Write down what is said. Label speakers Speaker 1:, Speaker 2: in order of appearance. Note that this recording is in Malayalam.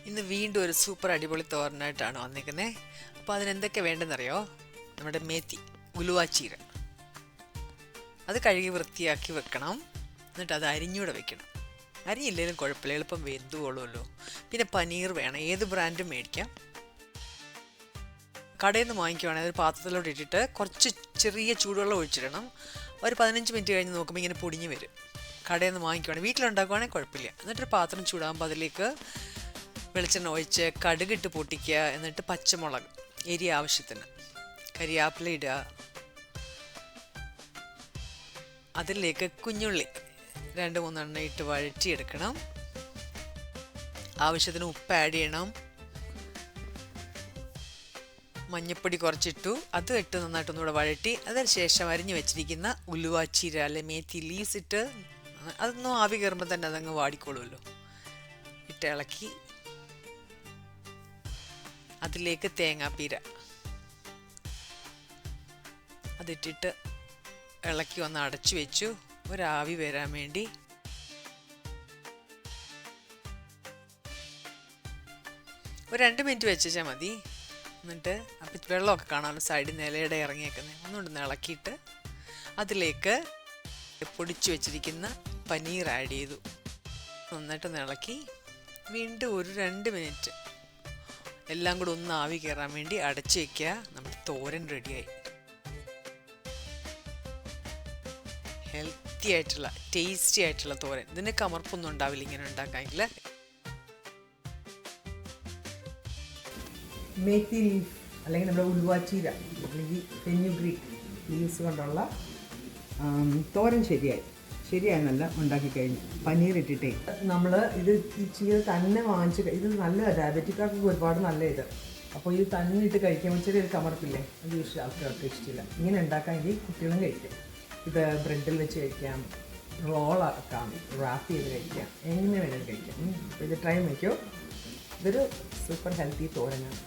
Speaker 1: ഇന്ന് വീണ്ടും ഒരു സൂപ്പർ അടിപൊളി തോരനായിട്ടാണ് വന്നിരിക്കുന്നത്. അപ്പോൾ അതിനെന്തൊക്കെ വേണ്ടെന്നറിയോ? നമ്മുടെ മേത്തി ഉലുവാച്ചീര അത് കഴുകി വൃത്തിയാക്കി വെക്കണം. എന്നിട്ട് അത് അരിഞ്ഞൂടെ വെക്കണം. അരിഞ്ഞില്ലെങ്കിലും കുഴപ്പമില്ല, എളുപ്പം വെന്തുകൊള്ളുമല്ലോ. പിന്നെ പനീർ വേണം, ഏത് ബ്രാൻഡും മേടിക്കാം. കടയിൽ നിന്ന് വാങ്ങിക്കുവാണെങ്കിൽ ഒരു പാത്രത്തിലോട്ട് ഇട്ടിട്ട് കുറച്ച് ചെറിയ ചൂടുവെള്ളം ഒഴിച്ചിടണം. ഒരു 15 മിനിറ്റ് കഴിഞ്ഞ് നോക്കുമ്പോൾ ഇങ്ങനെ പൊടിഞ്ഞ് വരും. കടയിൽ നിന്ന് വാങ്ങിക്കുവാണെങ്കിൽ വീട്ടിലുണ്ടാക്കുവാണെങ്കിൽ കുഴപ്പമില്ല. എന്നിട്ടൊരു പാത്രം ചൂടാകുമ്പോൾ അതിലേക്ക് വെളിച്ചെണ്ണ ഒഴിച്ച് കടുകിട്ട് പൊട്ടിക്കുക. എന്നിട്ട് പച്ചമുളക് എരി ആവശ്യത്തിന്, കരിയാപ്പില ഇടുക. അതിലേക്ക് കുഞ്ഞുള്ളി 2-3 ഇട്ട് വഴറ്റിയെടുക്കണം. ആവശ്യത്തിന് ഉപ്പ് ആഡ് ചെയ്യണം. മഞ്ഞൾപ്പൊടി കുറച്ചിട്ടു, അത് ഇട്ട് നന്നായിട്ടൊന്നുകൂടെ വഴറ്റി അതിന് ശേഷം അരിഞ്ഞു വെച്ചിരിക്കുന്ന ഉലുവാച്ചീര അല്ലെ മേത്തി ലീവ്സ് ഇട്ട് അതൊന്നും ആവി കയറുമ്പോൾ തന്നെ അതങ്ങ് വാടിക്കോളുമല്ലോ. ഇട്ട് ഇളക്കി അതിലേക്ക് തേങ്ങാപ്പീര അതിട്ടിട്ട് ഇളക്കി ഒന്ന് അടച്ചു വെച്ചു ഒരാവി വരാൻ വേണ്ടി. ഒരു 2 മിനിറ്റ് വെച്ചാൽ മതി. എന്നിട്ട് അപ്പം വെള്ളമൊക്കെ കാണാമല്ലോ സൈഡിൽ നിന്ന് ഇലയുടെ ഇറങ്ങിയേക്കുന്നത്. ഒന്നുകൊണ്ടൊന്ന് ഇളക്കിയിട്ട് അതിലേക്ക് പൊടിച്ചു വെച്ചിരിക്കുന്ന പനീർ ആഡ് ചെയ്തു. നന്നായിട്ടൊന്ന് ഇളക്കി വീണ്ടും ഒരു 2 മിനിറ്റ് എല്ലാം കൂടെ ഒന്ന് ആവി കയറാൻ വേണ്ടി അടച്ചു വയ്ക്കുക. നമ്മുടെ തോരൻ റെഡിയായി. ഹെൽത്തി ആയിട്ടുള്ള ടേസ്റ്റി ആയിട്ടുള്ള തോരൻ. ഇതിന് കമർപ്പൊന്നും ഉണ്ടാവില്ല ഇങ്ങനെ ഉണ്ടാക്കാമെങ്കിൽ.
Speaker 2: മേത്തി ലീഫ് അല്ലെങ്കിൽ നമ്മുടെ ഉലുവാച്ചീര അല്ലെങ്കിൽ ഫെന്യുഗ്രീക്ക് ലീവ്സ് കൊണ്ടുള്ള തോരൻ ശരിയായെന്നല്ല ഉണ്ടാക്കി കഴിഞ്ഞു. പനീർ ഇട്ടിട്ടേ നമ്മൾ ഇത് ഈ ചീര തന്നെ വാങ്ങിച്ച് ഇത് നല്ല ഡയബറ്റിക്കാർക്ക് ഒരുപാട് നല്ല ഇത്. അപ്പോൾ ഇത് തന്നെ ഇട്ട് കഴിക്കുമ്പോൾ ചെറിയൊരു കമർപ്പില്ലേ, അത് യൂഷ്വലി ആൾക്കാർക്ക് ഇഷ്ടമില്ല. ഇങ്ങനെ ഉണ്ടാക്കാമെങ്കിൽ കുട്ടികളും കഴിക്കും. ഇത് ബ്രെഡിൽ വെച്ച് കഴിക്കാം, റോളാക്കാം, റാപ്പ് ചെയ്ത് കഴിക്കാം, എങ്ങനെ വേണമെങ്കിലും കഴിക്കാം. ഇത് ട്രൈ വയ്ക്കോ. ഇതൊരു സൂപ്പർ ഹെൽത്തി തോരനാണ്.